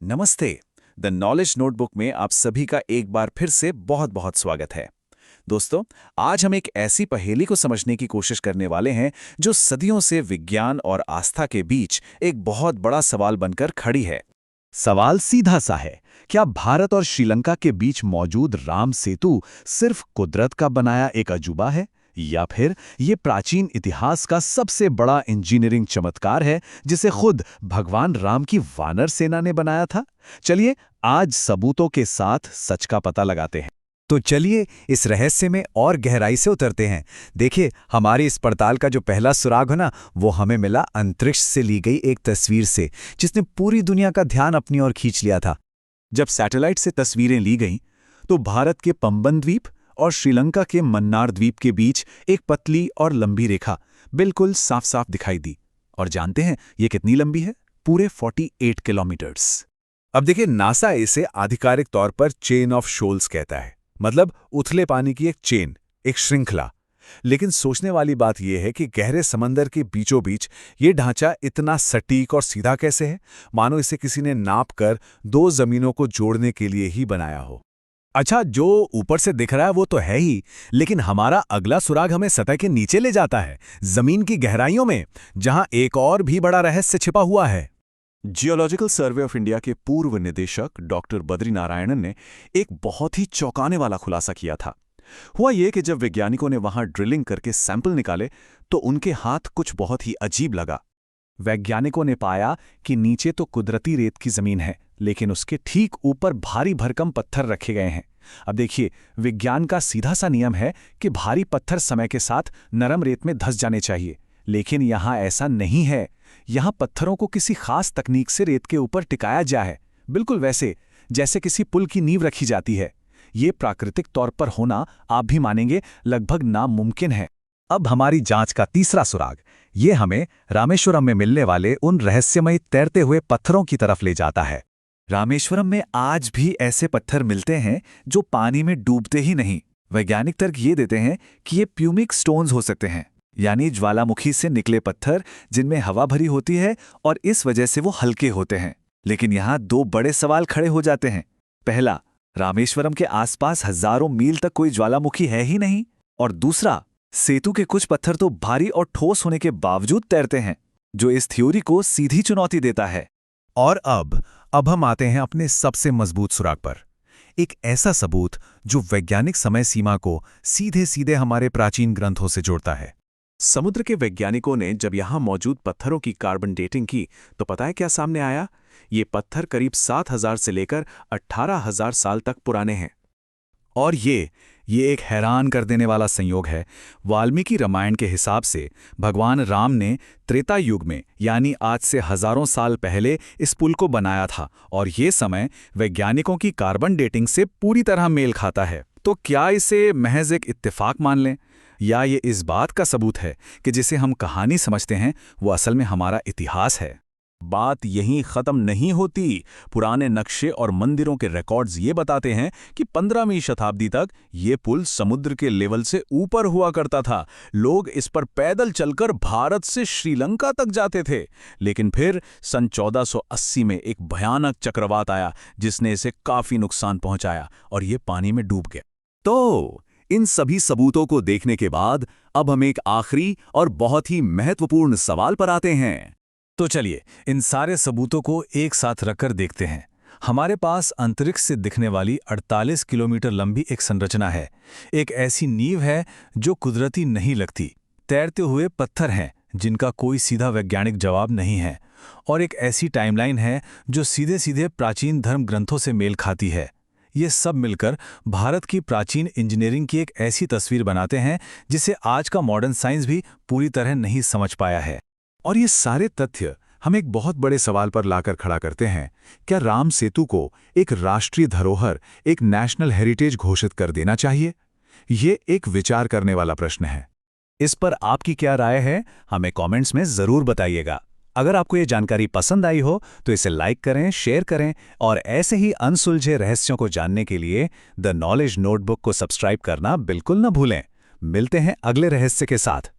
नमस्ते। The knowledge notebook में आप सभी का एक बार फिर से बहुत बहुत स्वागत है। दोस्तों, आज हम एक ऐसी पहेली को समझने की कोशिश करने वाले हैं जो सदियों से विज्ञान और आस्था के बीच एक बहुत बड़ा सवाल बनकर खड़ी है। सवाल सीधा सा है। क्या भारत और श्रीलंका के बीच मौजूद राम सेतु सिर्फ कुदरत का बनाया एक अजूबा है, या फिर ये प्राचीन इतिहास का सबसे बड़ा इंजीनियरिंग चमत्कार है जिसे खुद भगवान राम की वानर सेना ने बनाया था? चलिए आज सबूतों के साथ सच का पता लगाते हैं। तो चलिए इस रहस्य में और गहराई से उतरते हैं। देखिए, हमारी इस पड़ताल का जो पहला सुराग है ना, वो हमें मिला अंतरिक्ष से ली गई एक तस्वीर से, जिसने पूरी दुनिया का ध्यान अपनी ओर खींच लिया था। जब सैटेलाइट से तस्वीरें ली गईं, तो भारत के पंबन द्वीप और श्रीलंका के मन्नार द्वीप के बीच एक पतली और लंबी रेखा बिल्कुल साफ साफ दिखाई दी। और जानते हैं ये कितनी लंबी है? पूरे 48 किलोमीटर्स। अब देखिए, नासा इसे आधिकारिक तौर पर चेन ऑफ शोल्स कहता है, मतलब उथले पानी की एक चेन, एक श्रृंखला। लेकिन सोचने वाली बात यह है कि गहरे समंदर के बीचों बीच ये ढांचा इतना सटीक और सीधा कैसे है, मानो इसे किसी ने नाप कर दो जमीनों को जोड़ने के लिए ही बनाया हो। अच्छा, जो ऊपर से दिख रहा है वो तो है ही, लेकिन हमारा अगला सुराग हमें सतह के नीचे ले जाता है, जमीन की गहराइयों में, जहां एक और भी बड़ा रहस्य छिपा हुआ है। जियोलॉजिकल सर्वे ऑफ इंडिया के पूर्व निदेशक डॉक्टर बद्री नारायणन ने एक बहुत ही चौंकाने वाला खुलासा किया था। हुआ ये कि जब वैज्ञानिकों ने वहां ड्रिलिंग करके सैंपल निकाले तो उनके हाथ कुछ बहुत ही अजीब लगा। वैज्ञानिकों ने पाया कि नीचे तो कुदरती रेत की जमीन है, लेकिन उसके ठीक ऊपर भारी भरकम पत्थर रखे गए हैं। अब देखिए, विज्ञान का सीधा सा नियम है कि भारी पत्थर समय के साथ नरम रेत में धंस जाने चाहिए, लेकिन यहां ऐसा नहीं है। यहां पत्थरों को किसी खास तकनीक से रेत के ऊपर टिकाया गया है, बिल्कुल वैसे जैसे किसी पुल की नींव रखी जाती है। ये प्राकृतिक तौर पर होना, आप भी मानेंगे, लगभग नामुमकिन है। अब हमारी जांच का तीसरा सुराग ये हमें रामेश्वरम में मिलने वाले उन रहस्यमयी तैरते हुए पत्थरों की तरफ ले जाता है। रामेश्वरम में आज भी ऐसे पत्थर मिलते हैं जो पानी में डूबते ही नहीं। वैज्ञानिक तर्क ये देते हैं कि ये प्यूमिक स्टोन्स हो सकते हैं, यानी ज्वालामुखी से निकले पत्थर जिनमें हवा भरी होती है और इस वजह से वो हल्के होते हैं। लेकिन यहाँ दो बड़े सवाल खड़े हो जाते हैं। पहला, रामेश्वरम के आसपास हजारों मील तक कोई ज्वालामुखी है ही नहीं। और दूसरा, सेतु के कुछ पत्थर तो भारी और ठोस होने के बावजूद तैरते हैं, जो इस थ्योरी को सीधी चुनौती देता है। और अब हम आते हैं अपने सबसे मजबूत सुराग पर। एक ऐसा सबूत जो वैज्ञानिक समय सीमा को सीधे सीधे हमारे प्राचीन ग्रंथों से जोड़ता है। समुद्र के वैज्ञानिकों ने जब यहाँ मौजूद पत्थरों की कार्बन डेटिंग की तो पता है क्या सामने आया? ये पत्थर करीब 7,000 से लेकर 18,000 साल तक पुराने हैं। और ये एक हैरान कर देने वाला संयोग है। वाल्मीकि रामायण के हिसाब से भगवान राम ने त्रेता युग में, यानी आज से हजारों साल पहले, इस पुल को बनाया था, और ये समय वैज्ञानिकों की कार्बन डेटिंग से पूरी तरह मेल खाता है। तो क्या इसे महज एक इत्तेफाक मान लें, या ये इस बात का सबूत है कि जिसे हम कहानी समझते हैं वो असल में हमारा इतिहास है? बात यहीं खत्म नहीं होती। पुराने नक्शे और मंदिरों के रिकॉर्ड्स ये बताते हैं कि 15वीं शताब्दी तक ये पुल समुद्र के लेवल से ऊपर हुआ करता था। लोग इस पर पैदल चलकर भारत से श्रीलंका तक जाते थे। लेकिन फिर सन 1480 में एक भयानक चक्रवात आया जिसने इसे काफी नुकसान पहुंचाया और ये पानी में डूब गया। तो इन सभी सबूतों को देखने के बाद अब हम एक आखिरी और बहुत ही महत्वपूर्ण सवाल पर आते हैं। तो चलिए इन सारे सबूतों को एक साथ रखकर देखते हैं। हमारे पास अंतरिक्ष से दिखने वाली 48 किलोमीटर लंबी एक संरचना है। एक ऐसी नींव है जो कुदरती नहीं लगती। तैरते हुए पत्थर हैं जिनका कोई सीधा वैज्ञानिक जवाब नहीं है। और एक ऐसी टाइमलाइन है जो सीधे सीधे प्राचीन धर्म ग्रंथों से मेल खाती है। ये सब मिलकर भारत की प्राचीन इंजीनियरिंग की एक ऐसी तस्वीर बनाते हैं जिसे आज का मॉडर्न साइंस भी पूरी तरह नहीं समझ पाया है। और ये सारे तथ्य हम एक बहुत बड़े सवाल पर लाकर खड़ा करते हैं। क्या राम सेतु को एक राष्ट्रीय धरोहर, एक नेशनल हेरिटेज घोषित कर देना चाहिए? ये एक विचार करने वाला प्रश्न है। इस पर आपकी क्या राय है, हमें कमेंट्स में जरूर बताइएगा। अगर आपको ये जानकारी पसंद आई हो तो इसे लाइक करें, शेयर करें, और ऐसे ही अनसुलझे रहस्यों को जानने के लिए द नॉलेज नोटबुक को सब्सक्राइब करना बिल्कुल न भूलें। मिलते हैं अगले रहस्य के साथ।